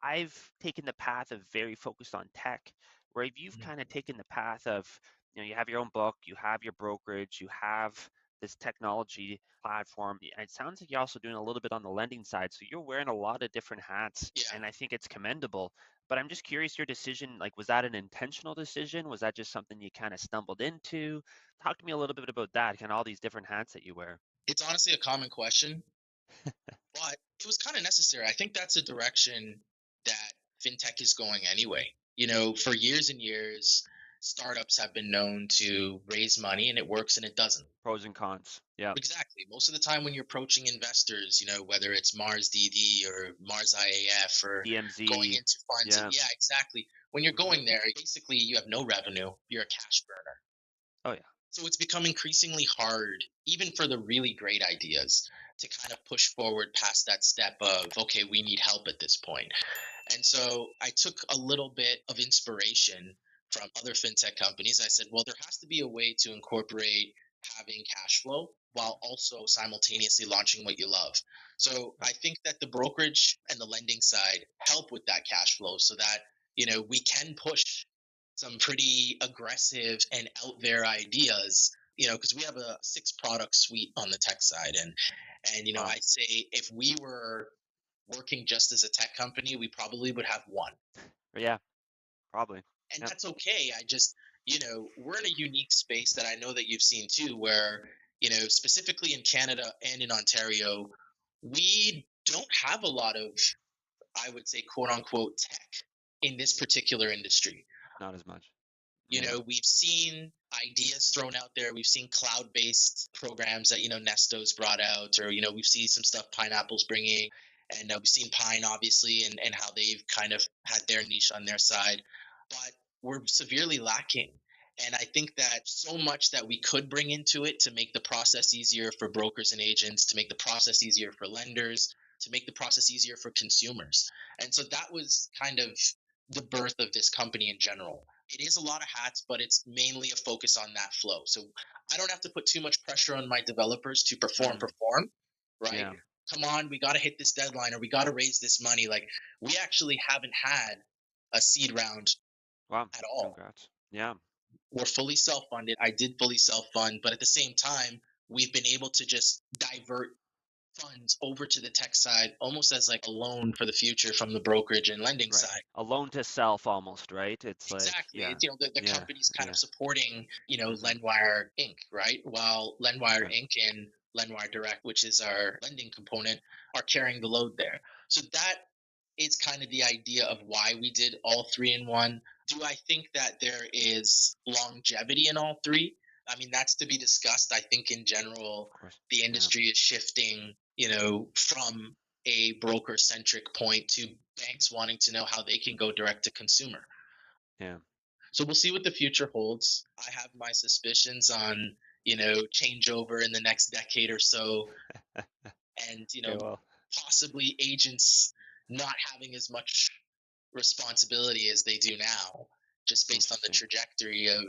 I've taken the path of very focused on tech, where you've Mhm. kind of taken the path of, you have your own book, you have your brokerage, you have this technology platform. And it sounds like you're also doing a little bit on the lending side. So you're wearing a lot of different hats, Yeah. and I think it's commendable. But I'm just curious, your decision, like, was that an intentional decision? Was that just something you kind of stumbled into? Talk to me a little bit about that, kind of all these different hats that you wear. It's honestly a common question, but it was kind of necessary. I think that's a direction that fintech is going anyway. For years and years, startups have been known to raise money and it works and it doesn't. Pros and cons. Yeah. Exactly. Most of the time when you're approaching investors, whether it's Mars DD or Mars IAF or going DMZ. into funds, Yeah. yeah, exactly. When you're Hmm. going there, basically you have no revenue, you're a cash burner. Oh, yeah. So it's become increasingly hard, even for the really great ideas, to kind of push forward past that step of, okay, we need help at this point. And so I took a little bit of inspiration from other fintech companies. I said, well, there has to be a way to incorporate having cash flow while also simultaneously launching what you love. So Right. I think that the brokerage and the lending side help with that cash flow so that, we can push some pretty aggressive and out there ideas, because we have a 6 product suite on the tech side. And Wow. I say if we were working just as a tech company, we probably would have one. Yeah, probably. And Yep. that's okay. We're in a unique space that I know that you've seen too, where, specifically in Canada and in Ontario, we don't have a lot of, I would say, quote unquote, tech in this particular industry. Not as much. Yeah. We've seen ideas thrown out there. We've seen cloud-based programs that Nesto's brought out, or we've seen some stuff Pineapple's bringing, and we've seen Pine obviously, and how they've kind of had their niche on their side, but we're severely lacking. And I think that so much that we could bring into it to make the process easier for brokers and agents, to make the process easier for lenders, to make the process easier for consumers. And so that was kind of the birth of this company in general. It is a lot of hats, but it's mainly a focus on that flow. So I don't have to put too much pressure on my developers to Mm, perform, right? yeah. Come on, we got to hit this deadline or we got to raise this money. Like, we actually haven't had a seed round Wow. at all. Congrats. Yeah. We're fully self funded. I did fully self fund, but at the same time, we've been able to just divert funds over to the tech side almost as like a loan for the future from the brokerage and lending Right. side. A loan to self almost, right? It's like, Exactly. yeah. The Yeah. company's kind of Yeah. supporting, Hmm. Lendwire Inc., right? While Lendwire Right. Inc. and Lendwire Direct, which is our lending component, are carrying the load there. So that is kind of the idea of why we did all three in one. Do I think that there is longevity in all three? I mean, that's to be discussed. I think in general, Of course. the Yeah. industry is shifting, from a broker centric point to banks wanting to know how they can go direct to consumer. Yeah. So we'll see what the future holds. I have my suspicions on, changeover in the next decade or so, and, Okay. Well, possibly agents not having as much responsibility as they do now, just based on the interesting. trajectory of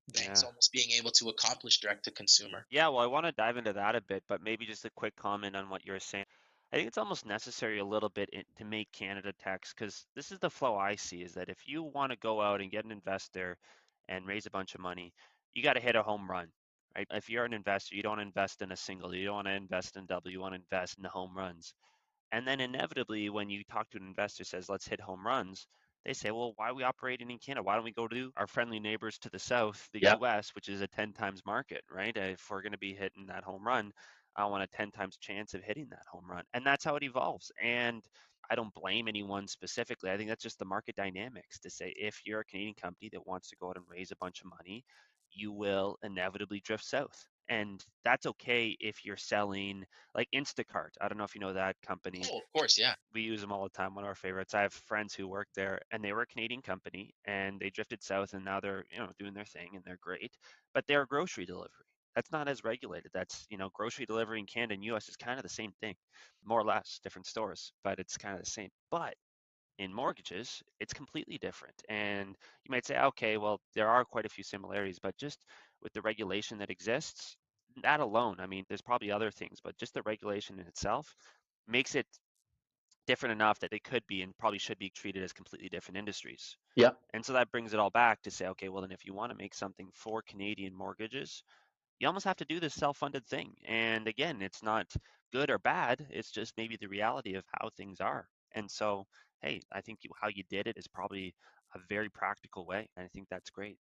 banks Yeah. almost being able to accomplish direct to consumer. Yeah. Well, I want to dive into that a bit, but maybe just a quick comment on what you're saying. I think it's almost necessary a little bit to make Canada tax because this is the flow I see is that if you want to go out and get an investor and raise a bunch of money, you got to hit a home run, right? If you're an investor, you don't invest in a single, you don't want to invest in double, you want to invest in the home runs. And then inevitably, when you talk to an investor says, let's hit home runs, they say, well, why are we operating in Canada? Why don't we go to our friendly neighbors to the south, the Yep. US, which is a 10 times market, right? If we're going to be hitting that home run, I want a 10 times chance of hitting that home run. And that's how it evolves. And I don't blame anyone specifically. I think that's just the market dynamics to say if you're a Canadian company that wants to go out and raise a bunch of money, you will inevitably drift south. And that's okay if you're selling like Instacart. I don't know if you know that company. Oh, of course, yeah. We use them all the time, one of our favorites. I have friends who work there and they were a Canadian company and they drifted south and now they're, doing their thing and they're great, but they're grocery delivery. That's not as regulated. That's, grocery delivery in Canada and US is kind of the same thing, more or less different stores, but it's kind of the same. But in mortgages, it's completely different. And you might say, okay, well, there are quite a few similarities, but just with the regulation that exists, that alone, I mean, there's probably other things, but just the regulation in itself makes it different enough that they could be and probably should be treated as completely different industries. Yep. And so that brings it all back to say, okay, well, then if you want to make something for Canadian mortgages, you almost have to do this self-funded thing. And again, it's not good or bad. It's just maybe the reality of how things are. And so, hey, I think how you did it is probably a very practical way. And I think that's great.